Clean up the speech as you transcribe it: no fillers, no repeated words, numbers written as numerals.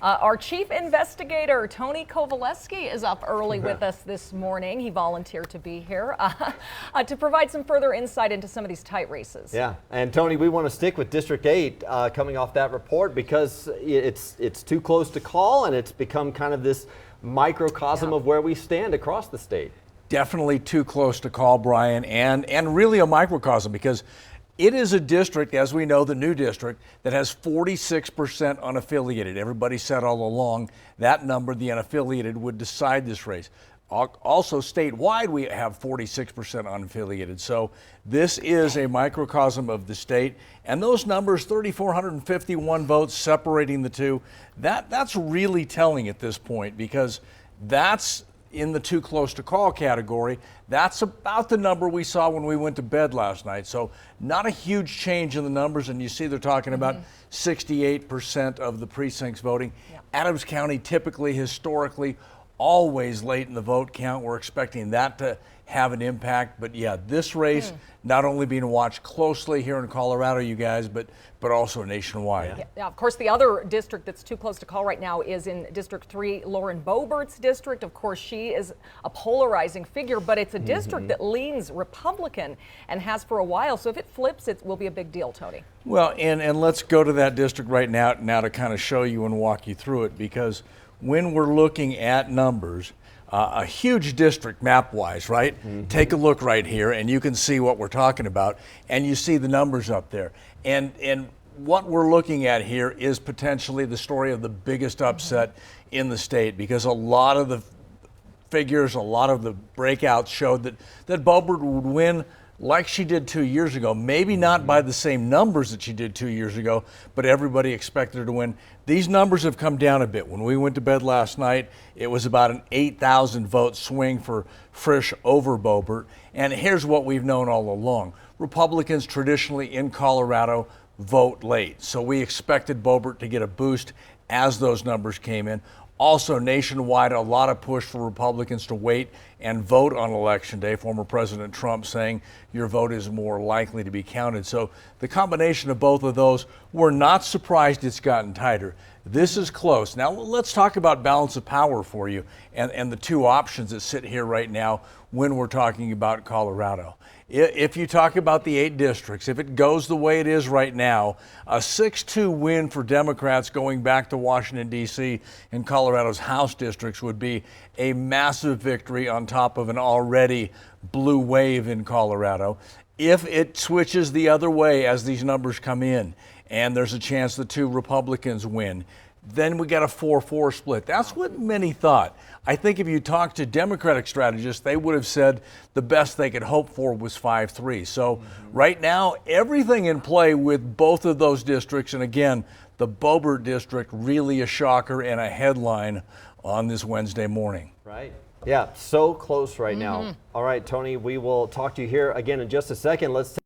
Our chief investigator, Tony Kovaleski, is up early with us this morning. He volunteered to be here to provide some further insight into some of these tight races. Yeah, and Tony, we want to stick with District 8 coming off that report because it's too close to call, and it's become kind of this microcosm of where we stand across the state. Definitely too close to call, Brian, and really a microcosm because it is a district, as we know, the new district, that has 46% unaffiliated. Everybody said all along that number, the unaffiliated, would decide this race. Also statewide, we have 46% unaffiliated. So this is a microcosm of the state. And those numbers, 3,451 votes separating the two, that's really telling at this point because that's in the too close to call category. That's about the number we saw when we went to bed last night. So not a huge change in the numbers. And you see they're talking about 68% of the precincts voting. Adams County typically, historically, always late in the vote count. We're expecting that to have an impact. But yeah, this race not only being watched closely here in Colorado, you guys, but also nationwide. Yeah, of course, the other district that's too close to call right now is in District 3, Lauren Boebert's district. Of course, she is a polarizing figure, but it's a district that leans Republican and has for a while. So if it flips, it will be a big deal, Tony. Well, and let's go to that district right now to kind of show you and walk you through it, because when we're looking at numbers, a huge district map-wise, right? Take a look right here, and you can see what we're talking about, and you see the numbers up there. And what we're looking at here is potentially the story of the biggest upset in the state, because a lot of the figures, a lot of the breakouts showed that Boebert would win like she did 2 years ago. Maybe not by the same numbers that she did 2 years ago, but everybody expected her to win. These numbers have come down a bit. When we went to bed last night, it was about an 8,000 vote swing for Frisch over Boebert. And here's what we've known all along. Republicans traditionally in Colorado vote late. So we expected Boebert to get a boost as those numbers came in. Also, nationwide, a lot of push for Republicans to wait and vote on Election Day. Former President Trump saying your vote is more likely to be counted. So the combination of both of those, we're not surprised it's gotten tighter. This is close. Now let's talk about balance of power for you and the two options that sit here right now when we're talking about Colorado. If you talk about the 8 districts, if it goes the way it is right now, a 6-2 win for Democrats going back to Washington, D.C. in Colorado's House districts would be a massive victory on top of an already blue wave in Colorado. If it switches the other way as these numbers come in and there's a chance the 2 Republicans win, then we got a 4-4 split. That's what many thought. I think if you talk to Democratic strategists, they would have said the best they could hope for was 5-3. So right now, everything in play with both of those districts. And again, the Boebert district, really a shocker and a headline on this Wednesday morning. Right. Yeah, so close right now. All right, Tony, we will talk to you here again in just a second. Let's